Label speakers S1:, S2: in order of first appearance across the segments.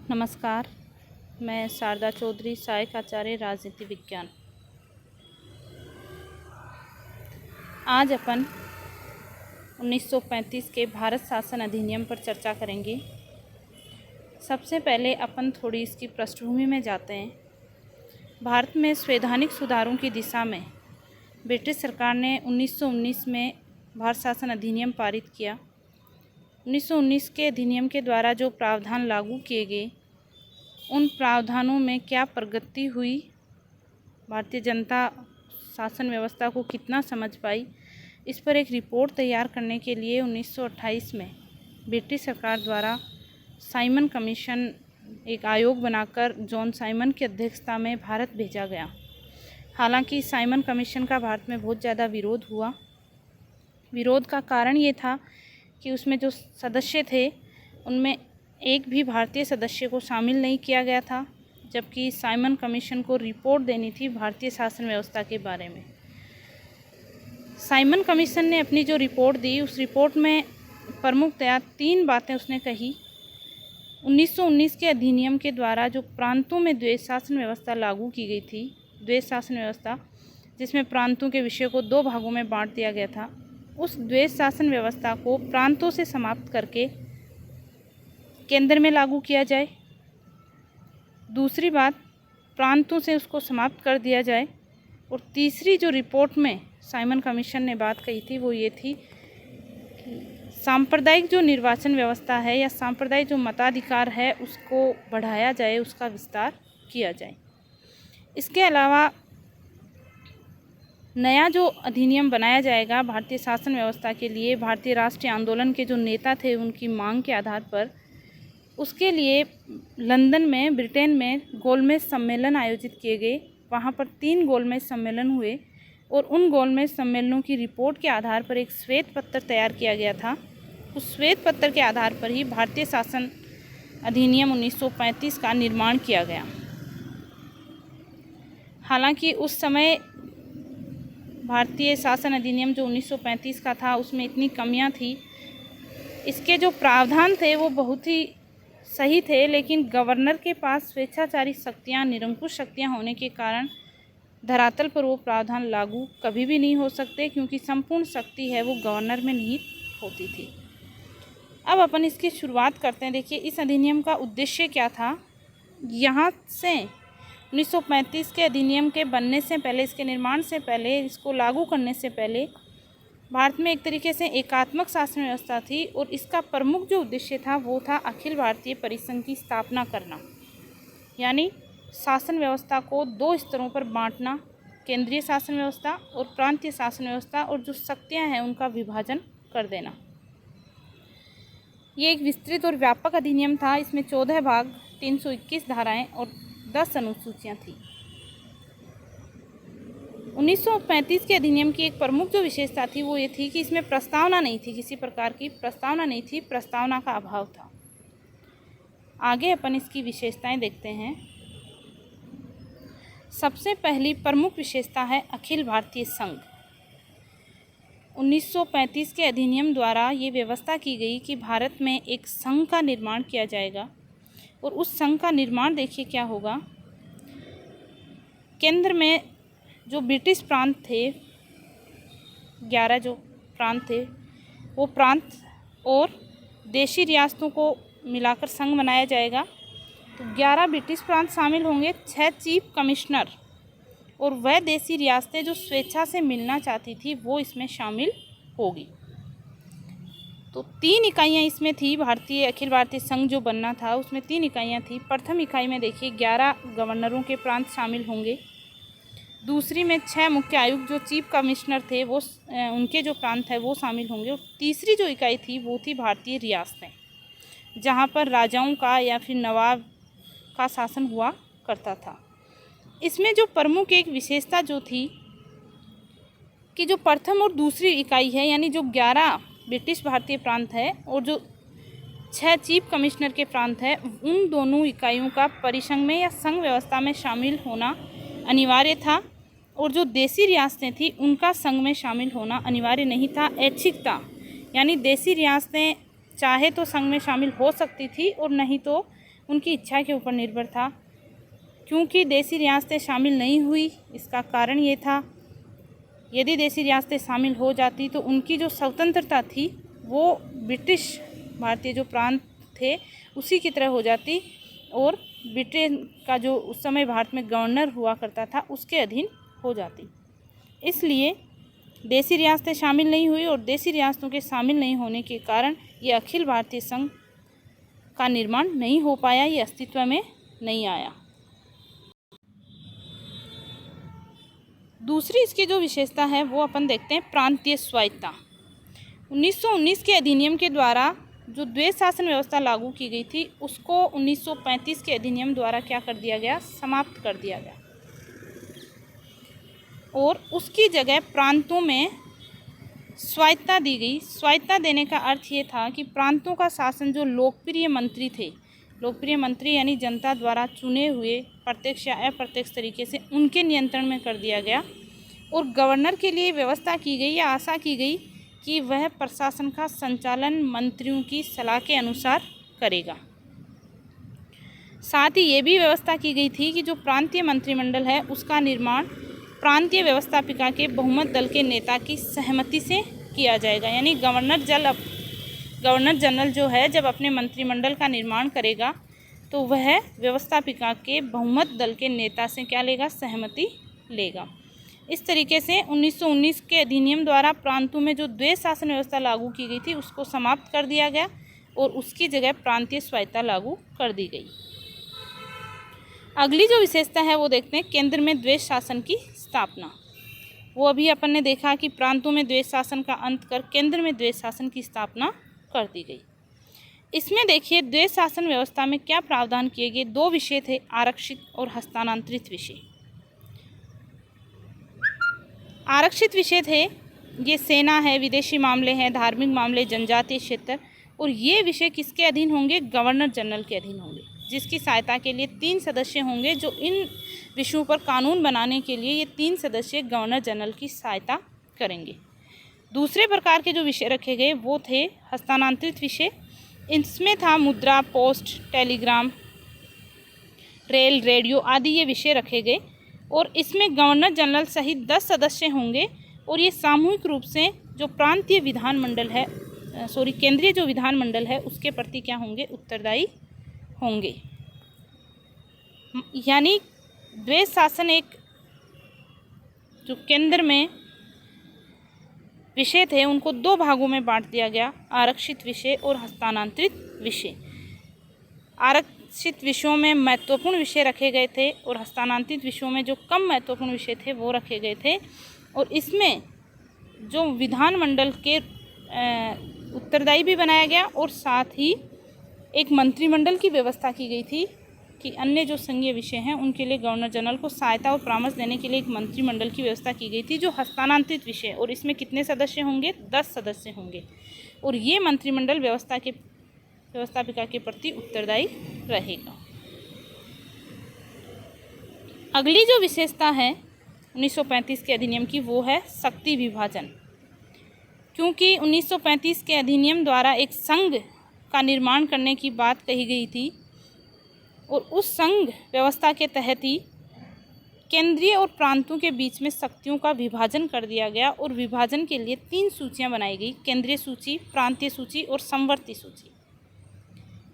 S1: नमस्कार। मैं शारदा चौधरी, सहायक आचार्य राजनीति विज्ञान। आज अपन 1935 के भारत शासन अधिनियम पर चर्चा करेंगे। सबसे पहले अपन थोड़ी इसकी पृष्ठभूमि में जाते हैं। भारत में संवैधानिक सुधारों की दिशा में ब्रिटिश सरकार ने 1919 में भारत शासन अधिनियम पारित किया। 1919 के अधिनियम के द्वारा जो प्रावधान लागू किए गए, उन प्रावधानों में क्या प्रगति हुई, भारतीय जनता शासन व्यवस्था को कितना समझ पाई, इस पर एक रिपोर्ट तैयार करने के लिए 1928 में ब्रिटिश सरकार द्वारा साइमन कमीशन, एक आयोग बनाकर जॉन साइमन की अध्यक्षता में भारत भेजा गया। हालांकि साइमन कमीशन का भारत में बहुत ज़्यादा विरोध हुआ। विरोध का कारण ये था कि उसमें जो सदस्य थे उनमें एक भी भारतीय सदस्य को शामिल नहीं किया गया था, जबकि साइमन कमीशन को रिपोर्ट देनी थी भारतीय शासन व्यवस्था के बारे में। साइमन कमीशन ने अपनी जो रिपोर्ट दी, उस रिपोर्ट में प्रमुखतया 3 बातें उसने कही। 1919 के अधिनियम के द्वारा जो प्रांतों में द्वैध शासन व्यवस्था लागू की गई थी, द्वैध शासन व्यवस्था जिसमें प्रांतों के विषय को 2 भागों में बांट दिया गया था, उस द्वैध शासन व्यवस्था को प्रांतों से समाप्त करके केंद्र में लागू किया जाए। दूसरी बात, प्रांतों से उसको समाप्त कर दिया जाए। और तीसरी जो रिपोर्ट में साइमन कमीशन ने बात कही थी, वो ये थी कि सांप्रदायिक जो निर्वाचन व्यवस्था है या सांप्रदायिक जो मताधिकार है, उसको बढ़ाया जाए, उसका विस्तार किया जाए। इसके अलावा नया जो अधिनियम बनाया जाएगा भारतीय शासन व्यवस्था के लिए, भारतीय राष्ट्रीय आंदोलन के जो नेता थे उनकी मांग के आधार पर, उसके लिए लंदन में, ब्रिटेन में गोलमेज सम्मेलन आयोजित किए गए। वहाँ पर 3 गोलमेज सम्मेलन हुए और उन गोलमेज सम्मेलनों की रिपोर्ट के आधार पर एक श्वेत पत्र तैयार किया गया था। उस श्वेत पत्र के आधार पर ही भारतीय शासन अधिनियम 1935 का निर्माण किया गया। हालांकि उस समय भारतीय शासन अधिनियम जो 1935 का था, उसमें इतनी कमियां थी। इसके जो प्रावधान थे वो बहुत ही सही थे, लेकिन गवर्नर के पास स्वेच्छाचारी शक्तियाँ, निरंकुश शक्तियाँ होने के कारण धरातल पर वो प्रावधान लागू कभी भी नहीं हो सकते, क्योंकि संपूर्ण शक्ति है वो गवर्नर में निहित होती थी। अब अपन इसकी शुरुआत करते हैं। देखिए, इस अधिनियम का उद्देश्य क्या था। यहाँ से 1935 के अधिनियम के बनने से पहले, इसके निर्माण से पहले, इसको लागू करने से पहले भारत में एक तरीके से एकात्मक शासन व्यवस्था थी और इसका प्रमुख जो उद्देश्य था वो था अखिल भारतीय परिसंघ की स्थापना करना, यानी शासन व्यवस्था को 2 स्तरों पर बांटना, केंद्रीय शासन व्यवस्था और प्रांतीय शासन व्यवस्था, और जो शक्तियां हैं उनका विभाजन कर देना। ये एक विस्तृत और व्यापक अधिनियम था। इसमें 14 भाग, 321 धाराएं और 10 अनुसूचियाँ थीं। 1935 के अधिनियम की एक प्रमुख जो विशेषता थी वो ये थी कि इसमें प्रस्तावना नहीं थी, किसी प्रकार की प्रस्तावना नहीं थी, प्रस्तावना का अभाव था। आगे अपन इसकी विशेषताएं देखते हैं। सबसे पहली प्रमुख विशेषता है अखिल भारतीय संघ। 1935 के अधिनियम द्वारा ये व्यवस्था की गई कि भारत में एक संघ का निर्माण किया जाएगा और उस संघ का निर्माण देखिए क्या होगा। केंद्र में जो ब्रिटिश प्रांत थे, 11 जो प्रांत थे, वो प्रांत और देशी रियासतों को मिलाकर संघ बनाया जाएगा। तो 11 ब्रिटिश प्रांत शामिल होंगे, 6 चीफ कमिश्नर, और वह देशी रियासतें जो स्वेच्छा से मिलना चाहती थी वो इसमें शामिल होगी। तो 3 इकाइयाँ इसमें थी। अखिल भारतीय संघ जो बनना था उसमें 3 इकाइयाँ थी। प्रथम इकाई में देखिए 11 गवर्नरों के प्रांत शामिल होंगे। दूसरी में 6 मुख्य आयुक्त जो चीफ कमिश्नर थे वो उनके जो प्रांत है वो शामिल होंगे। और तीसरी जो इकाई थी वो थी भारतीय रियासतें, जहाँ पर राजाओं का या फिर नवाब का शासन हुआ करता था। इसमें जो प्रमुख एक विशेषता जो थी कि जो प्रथम और दूसरी इकाई है, यानी जो 11 ब्रिटिश भारतीय प्रांत है और जो 6 चीफ कमिश्नर के प्रांत है, उन दोनों इकाइयों का परिसंघ में या संघ व्यवस्था में शामिल होना अनिवार्य था, और जो देशी रियासतें थी उनका संघ में शामिल होना अनिवार्य नहीं था, ऐच्छिक था। यानी देशी रियासतें चाहे तो संघ में शामिल हो सकती थी और नहीं तो उनकी इच्छा के ऊपर निर्भर था। क्योंकि देसी रियासतें शामिल नहीं हुई, इसका कारण ये था, यदि देसी रियासतें शामिल हो जाती तो उनकी जो स्वतंत्रता थी वो ब्रिटिश भारतीय जो प्रांत थे उसी की तरह हो जाती और ब्रिटेन का जो उस समय भारत में गवर्नर हुआ करता था उसके अधीन हो जाती। इसलिए देसी रियासतें शामिल नहीं हुई और देसी रियासतों के शामिल नहीं होने के कारण ये अखिल भारतीय संघ का निर्माण नहीं हो पाया, ये अस्तित्व में नहीं आया। दूसरी इसकी जो विशेषता है वो अपन देखते हैं प्रांतीय स्वायत्तता। 1919 के अधिनियम के द्वारा जो द्वैध शासन व्यवस्था लागू की गई थी उसको 1935 के अधिनियम द्वारा क्या कर दिया गया, समाप्त कर दिया गया और उसकी जगह प्रांतों में स्वायत्तता दी गई। स्वायत्तता देने का अर्थ ये था कि प्रांतों का शासन जो लोकप्रिय मंत्री थे, लोकप्रिय मंत्री यानी जनता द्वारा चुने हुए प्रत्यक्ष या अप्रत्यक्ष तरीके से उनके नियंत्रण में कर दिया गया और गवर्नर के लिए व्यवस्था की गई या आशा की गई कि वह प्रशासन का संचालन मंत्रियों की सलाह के अनुसार करेगा। साथ ही ये भी व्यवस्था की गई थी कि जो प्रांतीय मंत्रिमंडल है उसका निर्माण प्रांतीय व्यवस्थापिका के बहुमत दल के नेता की सहमति से किया जाएगा। यानी गवर्नर जनरल जो है जब अपने मंत्रिमंडल का निर्माण करेगा तो वह व्यवस्थापिका के बहुमत दल के नेता से क्या लेगा, सहमति लेगा। इस तरीके से 1919 के अधिनियम द्वारा प्रांतों में जो द्वैध शासन व्यवस्था लागू की गई थी उसको समाप्त कर दिया गया और उसकी जगह प्रांतीय स्वायत्तता लागू कर दी गई। अगली जो विशेषता है वो देखते हैं केंद्र में द्वैध शासन की स्थापना। वो अभी अपन ने देखा कि प्रांतों में द्वैध शासन का अंत कर केंद्र में द्वैध शासन की स्थापना कर दी गई। इसमें देखिए द्वैध शासन व्यवस्था में क्या प्रावधान किए गए, दो विषय थे, आरक्षित और हस्तांतरित विषय। आरक्षित विषय थे ये सेना है, विदेशी मामले हैं, धार्मिक मामले, जनजातीय क्षेत्र, और ये विषय किसके अधीन होंगे, गवर्नर जनरल के अधीन होंगे, जिसकी सहायता के लिए 3 सदस्य होंगे जो इन विषयों पर कानून बनाने के लिए ये 3 सदस्य गवर्नर जनरल की सहायता करेंगे। दूसरे प्रकार के जो विषय रखे गए वो थे हस्तांतरित विषय। इसमें था मुद्रा, पोस्ट, टेलीग्राम, रेल, रेडियो आदि ये विषय रखे गए और इसमें गवर्नर जनरल सहित 10 सदस्य होंगे और ये सामूहिक रूप से जो प्रांतीय विधानमंडल है केंद्रीय जो विधानमंडल है उसके प्रति क्या होंगे, उत्तरदायी होंगे। यानी द्वैध शासन एक जो केंद्र में विषय थे उनको 2 भागों में बांट दिया गया, आरक्षित विषय और हस्तांतरित विषय। आरक्षित विषयों में महत्वपूर्ण विषय रखे गए थे और हस्तांतरित विषयों में जो कम महत्वपूर्ण विषय थे वो रखे गए थे और इसमें जो विधानमंडल के उत्तरदायी भी बनाया गया और साथ ही एक मंत्रिमंडल की व्यवस्था की गई थी कि अन्य जो संघीय विषय हैं उनके लिए गवर्नर जनरल को सहायता और परामर्श देने के लिए एक मंत्रिमंडल की व्यवस्था की गई थी जो हस्तांतरित विषय, और इसमें कितने सदस्य होंगे, 10 सदस्य होंगे और ये मंत्रिमंडल व्यवस्थापिका के प्रति उत्तरदायी रहेगा। अगली जो विशेषता है 1935 के अधिनियम की वो है शक्ति विभाजन। क्योंकि 1935 के अधिनियम द्वारा एक संघ का निर्माण करने की बात कही गई थी और उस संघ व्यवस्था के तहत ही केंद्रीय और प्रांतों के बीच में शक्तियों का विभाजन कर दिया गया और विभाजन के लिए 3 सूचियां बनाई गई, केंद्रीय सूची, प्रांतीय सूची और समवर्ती सूची।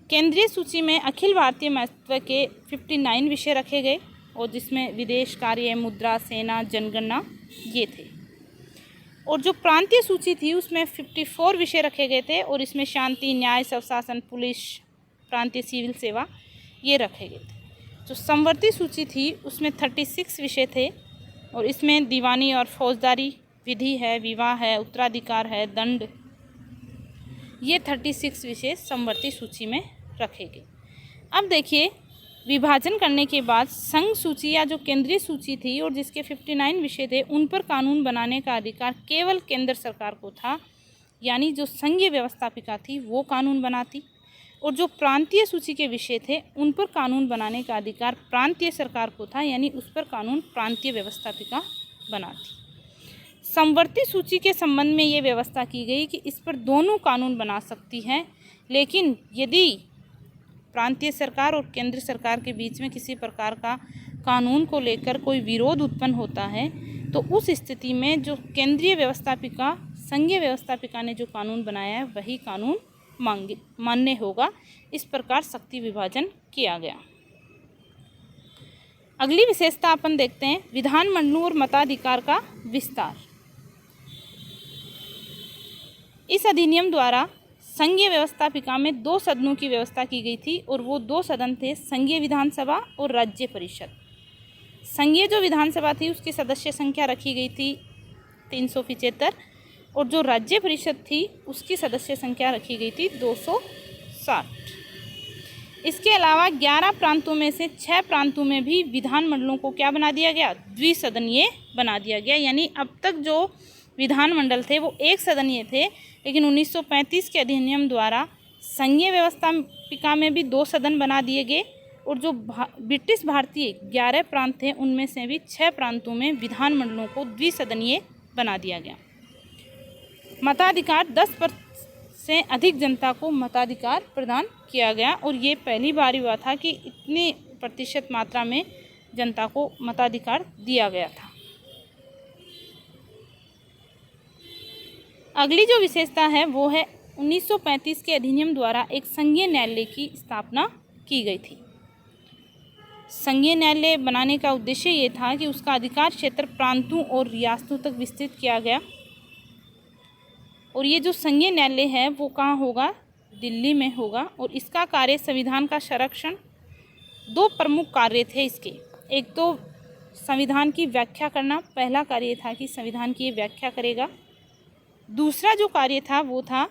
S1: केंद्रीय सूची में अखिल भारतीय महत्व के 59 विषय रखे गए और जिसमें विदेश कार्य, मुद्रा, सेना, जनगणना ये थे, और जो प्रांतीय सूची थी उसमें 54 विषय रखे गए थे और इसमें शांति, न्याय, स्वशासन, पुलिस, प्रांतीय सिविल सेवा ये रखे गए थे। जो समवर्ती सूची थी उसमें 36 विषय थे और इसमें दीवानी और फौजदारी, विधि है, विवाह है, उत्तराधिकार है, दंड, ये 36 विषय समवर्ती सूची में रखे गए। अब देखिए विभाजन करने के बाद संघ सूची या जो केंद्रीय सूची थी और जिसके 59 विषय थे उन पर कानून बनाने का अधिकार केवल केंद्र सरकार को था, यानी जो संघीय व्यवस्थापिका थी वो कानून बनाती, और जो प्रांतीय सूची के विषय थे उन पर कानून बनाने का अधिकार प्रांतीय सरकार को था, यानी उस पर कानून प्रांतीय व्यवस्थापिका बनाती। समवर्ती सूची के संबंध में ये व्यवस्था की गई कि इस पर दोनों कानून बना सकती हैं, लेकिन यदि प्रांतीय सरकार और केंद्र सरकार के बीच में किसी प्रकार का कानून को लेकर कोई विरोध उत्पन्न होता है तो उस स्थिति में जो केंद्रीय व्यवस्थापिका संघीय व्यवस्थापिका ने जो कानून बनाया है वही कानून मान्य होगा। इस प्रकार शक्ति विभाजन किया गया। अगली विशेषता अपन देखते हैं विधानमंडलों और मताधिकार का विस्तार। इस अधिनियम द्वारा संघीय व्यवस्थापिका में 2 सदनों की व्यवस्था की गई थी और वो 2 सदन थे संघीय विधानसभा और राज्य परिषद। संघीय जो विधानसभा थी उसकी सदस्य संख्या रखी गई थी 375 और जो राज्य परिषद थी उसकी सदस्य संख्या रखी गई थी 260। इसके अलावा 11 प्रांतों में से 6 प्रांतों में भी विधानमंडलों को क्या बना दिया गया, द्विसदनीय बना दिया गया। यानी अब तक जो विधानमंडल थे वो एक सदनीय थे, लेकिन 1935 के अधिनियम द्वारा संघीय व्यवस्थापिका में भी 2 सदन बना दिए गए और जो ब्रिटिश भारतीय 11 प्रांत थे उनमें से भी 6 प्रांतों में विधानमंडलों को द्विसदनीय बना दिया गया। मताधिकार 10% से अधिक जनता को मताधिकार प्रदान किया गया और ये पहली बार हुआ था कि इतनी प्रतिशत मात्रा में जनता को मताधिकार दिया गया था। अगली जो विशेषता है वो है 1935 के अधिनियम द्वारा एक संघीय न्यायालय की स्थापना की गई थी। संघीय न्यायालय बनाने का उद्देश्य ये था कि उसका अधिकार क्षेत्र प्रांतों और रियासतों तक विस्तृत किया गया और ये जो संघीय न्यायालय है वो कहाँ होगा, दिल्ली में होगा और इसका कार्य संविधान का संरक्षण। 2 प्रमुख कार्य थे इसके, एक तो संविधान की व्याख्या करना, पहला कार्य था कि संविधान की व्याख्या करेगा। दूसरा जो कार्य था वो था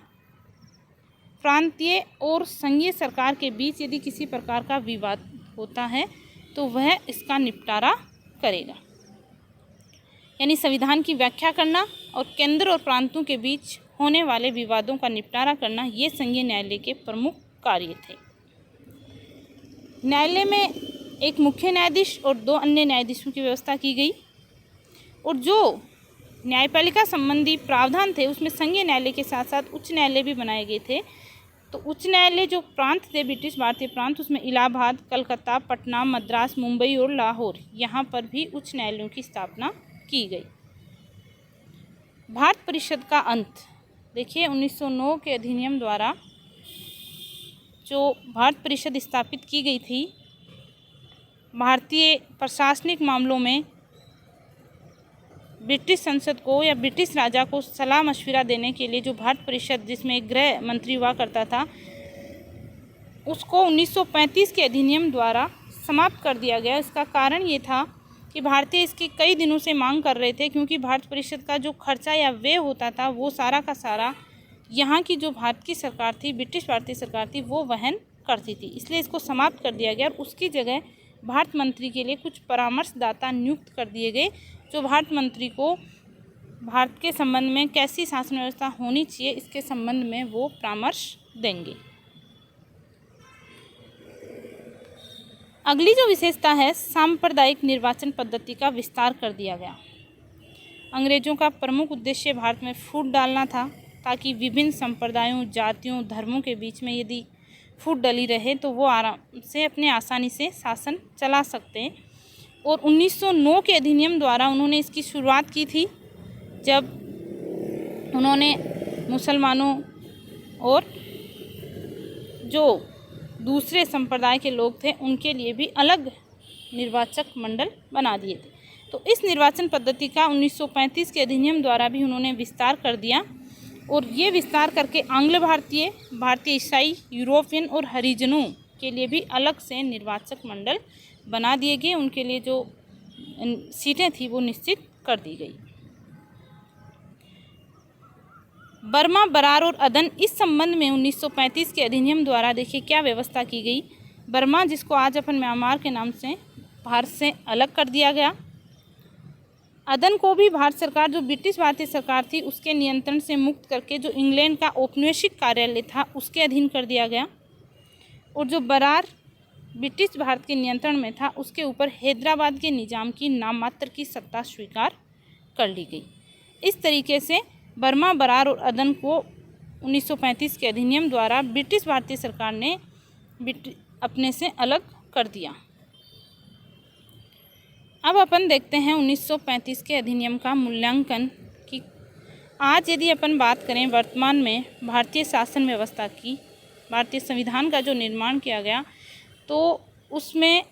S1: प्रांतीय और संघीय सरकार के बीच यदि किसी प्रकार का विवाद होता है तो वह इसका निपटारा करेगा। यानी संविधान की व्याख्या करना और केंद्र और प्रांतों के बीच होने वाले विवादों का निपटारा करना, ये संघीय न्यायालय के प्रमुख कार्य थे। न्यायालय में एक मुख्य न्यायाधीश और 2 अन्य न्यायाधीशों की व्यवस्था की गई और जो न्यायपालिका संबंधी प्रावधान थे उसमें संघीय न्यायालय के साथ साथ उच्च न्यायालय भी बनाए गए थे। तो उच्च न्यायालय जो प्रांत थे ब्रिटिश भारतीय प्रांत, उसमें इलाहाबाद, कलकत्ता, पटना, मद्रास, मुंबई और लाहौर, यहाँ पर भी उच्च न्यायालयों की स्थापना की गई। भारत परिषद का अंत देखिए 1909 के अधिनियम द्वारा जो भारत परिषद स्थापित की गई थी, भारतीय प्रशासनिक मामलों में ब्रिटिश संसद को या ब्रिटिश राजा को सलाह मशविरा देने के लिए जो भारत परिषद जिसमें एक गृह मंत्री हुआ करता था, उसको 1935 के अधिनियम द्वारा समाप्त कर दिया गया। इसका कारण ये था कि भारतीय इसकी कई दिनों से मांग कर रहे थे, क्योंकि भारत परिषद का जो खर्चा या व्यय होता था वो सारा का सारा यहाँ की जो भारत की सरकार थी, ब्रिटिश भारतीय सरकार थी, वो वहन करती थी। इसलिए इसको समाप्त कर दिया गया और उसकी जगह भारत मंत्री के लिए कुछ परामर्शदाता नियुक्त कर दिए गए, जो भारत मंत्री को भारत के संबंध में कैसी शासन व्यवस्था होनी चाहिए इसके संबंध में वो परामर्श देंगे। अगली जो विशेषता है, सांप्रदायिक निर्वाचन पद्धति का विस्तार कर दिया गया। अंग्रेजों का प्रमुख उद्देश्य भारत में फूट डालना था, ताकि विभिन्न संप्रदायों, जातियों, धर्मों के बीच में यदि फूट डली रहे तो वो आराम से अपने आसानी से शासन चला सकते हैं। और 1909 के अधिनियम द्वारा उन्होंने इसकी शुरुआत की थी, जब उन्होंने मुसलमानों और जो दूसरे संप्रदाय के लोग थे उनके लिए भी अलग निर्वाचक मंडल बना दिए थे। तो इस निर्वाचन पद्धति का 1935 के अधिनियम द्वारा भी उन्होंने विस्तार कर दिया और ये विस्तार करके आंग्ल भारतीय, भारतीय ईसाई, यूरोपियन और हरिजनों के लिए भी अलग से निर्वाचक मंडल बना दिए गए। उनके लिए जो सीटें थी वो निश्चित कर दी गई। बर्मा, बरार और अदन, इस संबंध में 1935 के अधिनियम द्वारा देखिए क्या व्यवस्था की गई। बर्मा, जिसको आज अपन म्यांमार के नाम से भारत से अलग कर दिया गया। अदन को भी भारत सरकार, जो ब्रिटिश भारतीय सरकार थी, उसके नियंत्रण से मुक्त करके जो इंग्लैंड का औपनिवेशिक कार्यालय था उसके अधीन कर दिया गया। और जो बरार ब्रिटिश भारत के नियंत्रण में था उसके ऊपर हैदराबाद के निजाम की नाम मात्र की सत्ता स्वीकार कर ली गई। इस तरीके से बर्मा, बरार और अदन को 1935 के अधिनियम द्वारा ब्रिटिश भारतीय सरकार ने अपने से अलग कर दिया। अब अपन देखते हैं 1935 के अधिनियम का मूल्यांकन कि आज यदि अपन बात करें वर्तमान में भारतीय शासन व्यवस्था की, भारतीय संविधान का जो निर्माण किया गया, तो उसमें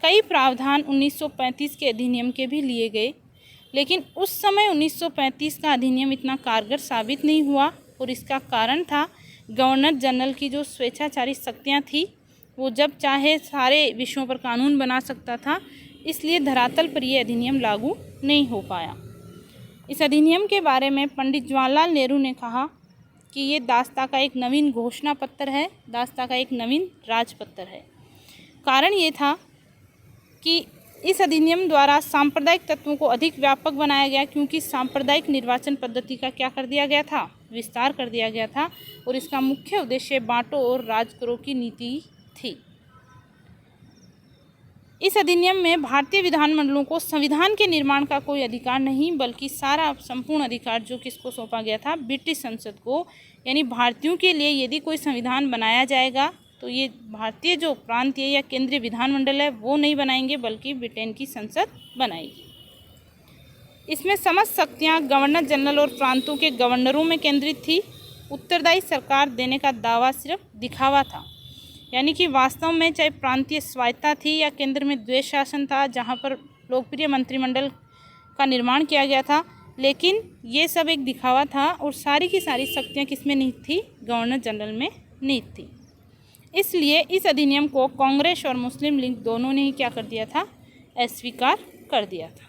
S1: कई प्रावधान 1935 के अधिनियम के भी लिए गए, लेकिन उस समय 1935 का अधिनियम इतना कारगर साबित नहीं हुआ और इसका कारण था गवर्नर जनरल की जो स्वेच्छाचारी शक्तियाँ थी, वो जब चाहे सारे विषयों पर कानून बना सकता था, इसलिए धरातल पर यह अधिनियम लागू नहीं हो पाया। इस अधिनियम के बारे में पंडित जवाहरलाल नेहरू ने कहा कि ये दास्ता का एक नवीन घोषणा पत्र है, दास्ता का एक नवीन राजपत्र है। कारण ये था कि इस अधिनियम द्वारा सांप्रदायिक तत्वों को अधिक व्यापक बनाया गया, क्योंकि सांप्रदायिक निर्वाचन पद्धति का क्या कर दिया गया था, विस्तार कर दिया गया था, और इसका मुख्य उद्देश्य बांटो और राज करो की नीति थी। इस अधिनियम में भारतीय विधानमंडलों को संविधान के निर्माण का कोई अधिकार नहीं, बल्कि सारा संपूर्ण अधिकार जो किसको सौंपा गया था, ब्रिटिश संसद को। यानी भारतीयों के लिए यदि कोई संविधान बनाया जाएगा तो ये भारतीय जो प्रांतीय या केंद्रीय विधानमंडल है वो नहीं बनाएंगे, बल्कि ब्रिटेन की संसद बनाएगी। इसमें समस्त शक्तियाँ गवर्नर जनरल और प्रांतों के गवर्नरों में केंद्रित थी। उत्तरदायी सरकार देने का दावा सिर्फ दिखावा था, यानी कि वास्तव में चाहे प्रांतीय स्वायत्ता थी या केंद्र में द्वैध शासन था, जहाँ पर लोकप्रिय मंत्रिमंडल का निर्माण किया गया था, लेकिन ये सब एक दिखावा था और सारी की सारी शक्तियाँ किसमें निहित थी, गवर्नर जनरल में निहित थी। इसलिए इस अधिनियम को कांग्रेस और मुस्लिम लीग दोनों ने ही क्या कर दिया था, अस्वीकार कर दिया था।